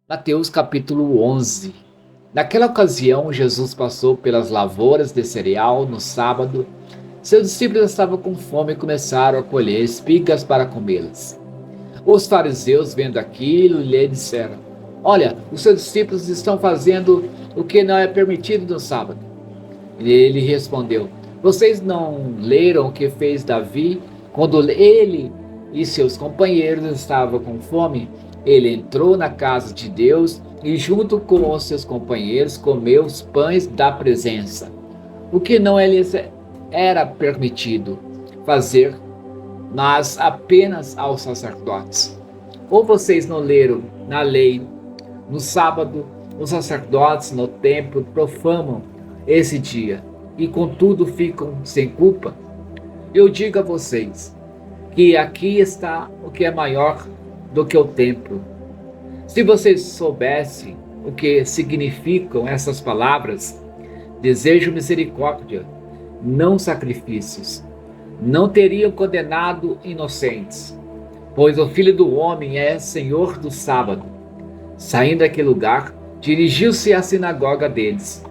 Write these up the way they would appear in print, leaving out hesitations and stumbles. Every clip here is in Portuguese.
Mateus capítulo 11. Naquela ocasião, Jesus passou pelas lavouras de cereal no sábado. Seus discípulos estavam com fome e começaram a colher espigas para comê-las. Os fariseus, vendo aquilo, lhe disseram: Olha, os seus discípulos estão fazendo o que não é permitido no sábado. E ele respondeu: Vocês não leram o que fez Davi quando ele e seus companheiros estavam com fome? Ele entrou na casa de Deus e, junto com os seus companheiros, comeu os pães da presença, o que não lhes era permitido fazer, mas apenas aos sacerdotes. Ou vocês não leram na lei, no sábado, os sacerdotes no templo profanam esse dia e contudo ficam sem culpa? Eu digo a vocês que aqui está o que é maior do que o templo. Se vocês soubessem o que significam essas palavras, desejo misericórdia, não sacrifícios, não teriam condenado inocentes, pois o Filho do Homem é Senhor do sábado. Saindo daquele lugar, dirigiu-se à sinagoga deles.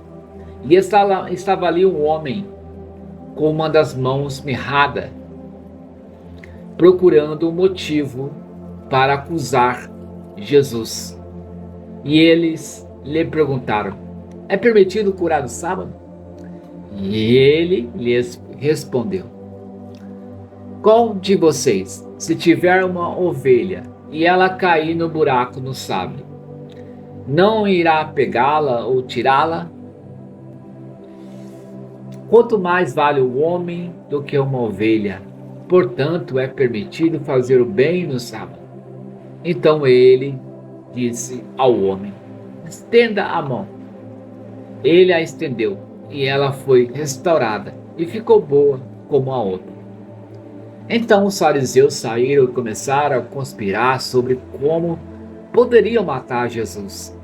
E estava ali um homem com uma das mãos mirrada, procurando um motivo para acusar Jesus. E eles lhe perguntaram: É permitido curar no sábado? E ele lhes respondeu: Qual de vocês, se tiver uma ovelha e ela cair no buraco no sábado, não irá pegá-la ou tirá-la? Quanto mais vale o homem do que uma ovelha. Portanto, é permitido fazer o bem no sábado. Então ele disse ao homem: Estenda a mão. Ele a estendeu, e ela foi restaurada, e ficou boa como a outra. Então os fariseus saíram e começaram a conspirar sobre como poderiam matar Jesus.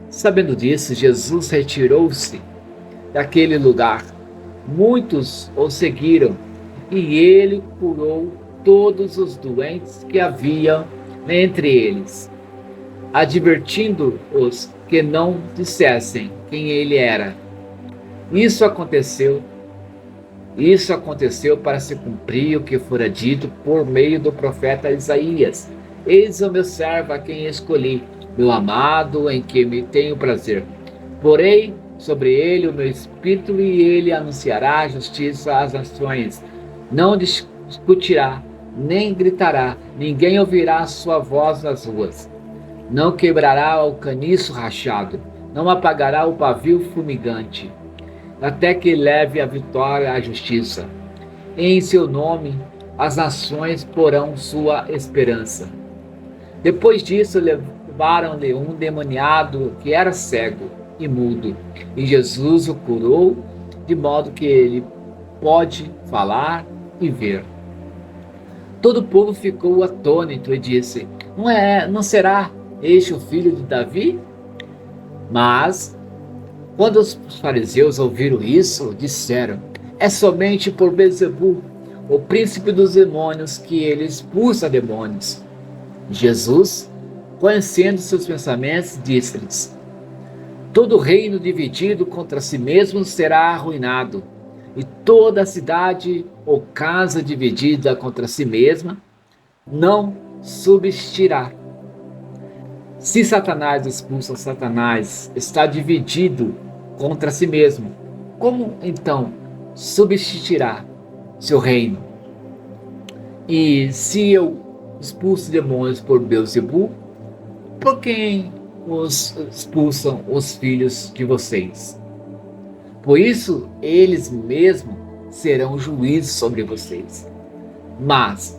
Sabendo disso, Jesus retirou-se daquele lugar. Muitos o seguiram, e ele curou todos os doentes que haviam entre eles, advertindo-os que não dissessem quem ele era. Isso aconteceu para se cumprir o que fora dito por meio do profeta Isaías: Eis o meu servo a quem escolhi, meu amado em quem me tenho prazer. Porém, sobre ele o meu espírito, e ele anunciará a justiça às nações. Não discutirá, nem gritará, ninguém ouvirá a sua voz nas ruas. Não quebrará o caniço rachado, não apagará o pavio fumegante, até que leve a vitória à justiça. Em seu nome as nações porão sua esperança. Depois disso, levaram-lhe um endemoniado que era cego e mudo, e Jesus o curou, de modo que ele pode falar e ver. Todo o povo ficou atônito e disse: Não será este o filho de Davi? Mas, quando os fariseus ouviram isso, disseram: É somente por Beelzebul, o príncipe dos demônios, que ele expulsa demônios. Jesus, conhecendo seus pensamentos, disse-lhes: Todo reino dividido contra si mesmo será arruinado, e toda cidade ou casa dividida contra si mesma não subsistirá. Se Satanás expulsa Satanás, está dividido contra si mesmo. Como então subsistirá seu reino? E se eu expulso demônios por Beelzebul, por quem os expulsam os filhos de vocês? Por isso, eles mesmos serão juízes sobre vocês. Mas,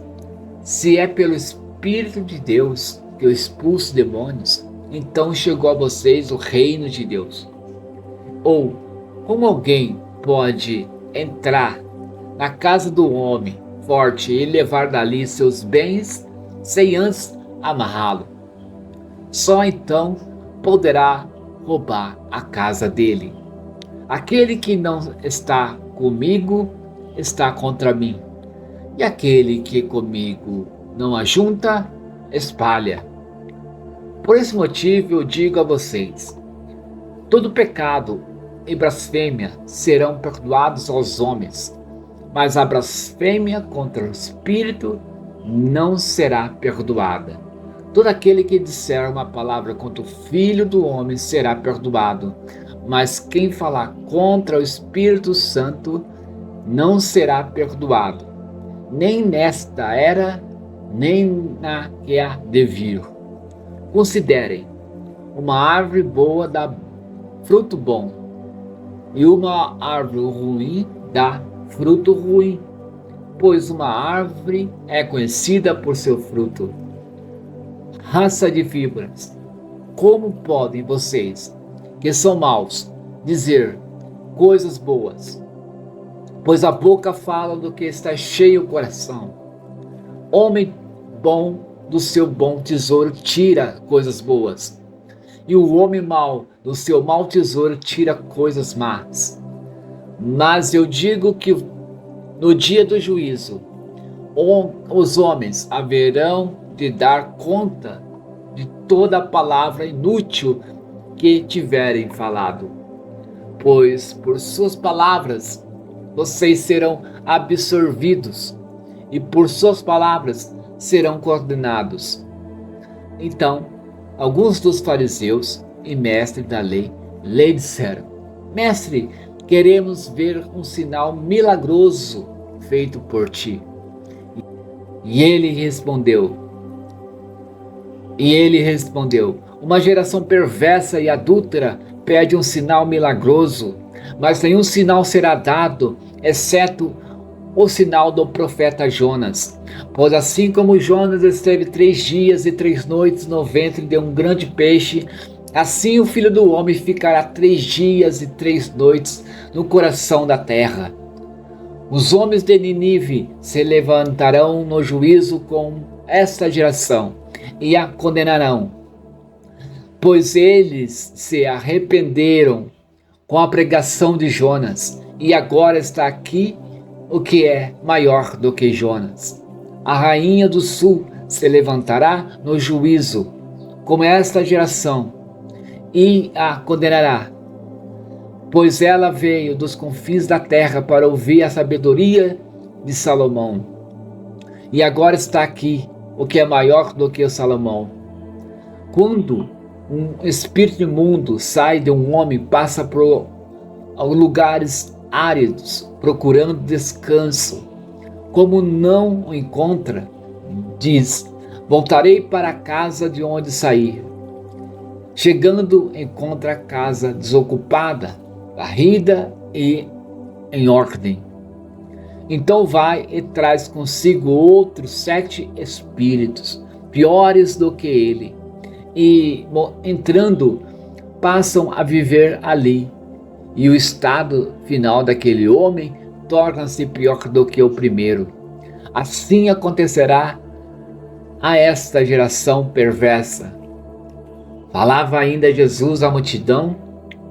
se é pelo Espírito de Deus que eu expulso demônios, então chegou a vocês o reino de Deus. Ou, como alguém pode entrar na casa do homem forte e levar dali seus bens sem antes amarrá-lo? Só então poderá roubar a casa dele. Aquele que não está comigo está contra mim, e aquele que comigo não ajunta, espalha. Por esse motivo eu digo a vocês: todo pecado e blasfêmia serão perdoados aos homens, mas a blasfêmia contra o Espírito não será perdoada. Todo aquele que disser uma palavra contra o Filho do Homem será perdoado, mas quem falar contra o Espírito Santo não será perdoado, nem nesta era, nem na que há de vir. Considerem: uma árvore boa dá fruto bom, e uma árvore ruim dá fruto ruim, pois uma árvore é conhecida por seu fruto. Raça de víboras, como podem vocês, que são maus, dizer coisas boas? Pois a boca fala do que está cheio o coração. Homem bom do seu bom tesouro tira coisas boas, e o homem mau do seu mau tesouro tira coisas más. Mas eu digo que no dia do juízo, os homens haverão de dar conta de toda a palavra inútil que tiverem falado, pois por suas palavras vocês serão absorvidos, e por suas palavras serão condenados. Então, alguns dos fariseus e mestres da lei lhe disseram: Mestre, queremos ver um sinal milagroso feito por ti. E ele respondeu: Uma geração perversa e adúltera pede um sinal milagroso, mas nenhum sinal será dado, exceto o sinal do profeta Jonas. Pois assim como Jonas esteve 3 dias e 3 noites no ventre de um grande peixe, assim o Filho do Homem ficará 3 dias e 3 noites no coração da terra. Os homens de Nínive se levantarão no juízo com esta geração e a condenarão, pois eles se arrependeram com a pregação de Jonas, e agora está aqui o que é maior do que Jonas. A rainha do sul se levantará no juízo com esta geração e a condenará, pois ela veio dos confins da terra para ouvir a sabedoria de Salomão. E agora está aqui o que é maior do que o Salomão. Quando um espírito imundo sai de um homem, passa por lugares áridos, procurando descanso. Como não o encontra, diz: voltarei para a casa de onde saí. Chegando, encontra a casa desocupada, varrida e em ordem. Então vai e traz consigo outros 7 espíritos, piores do que ele, e entrando, passam a viver ali. E o estado final daquele homem torna-se pior do que o primeiro. Assim acontecerá a esta geração perversa. Falava ainda Jesus à multidão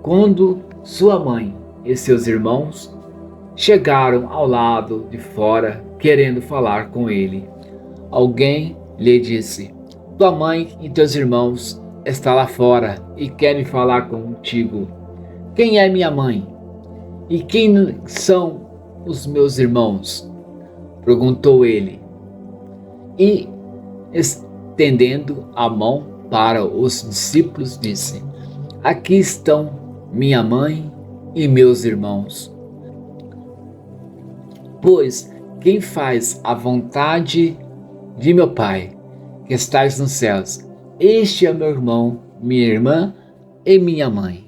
quando sua mãe e seus irmãos chegaram ao lado de fora, querendo falar com ele. Alguém lhe disse: tua mãe e teus irmãos estão lá fora e querem falar contigo. Quem é minha mãe? E quem são os meus irmãos? Perguntou ele. E, estendendo a mão para os discípulos, disse: aqui estão minha mãe e meus irmãos. Pois quem faz a vontade de meu Pai, que estás nos céus, este é meu irmão, minha irmã e minha mãe.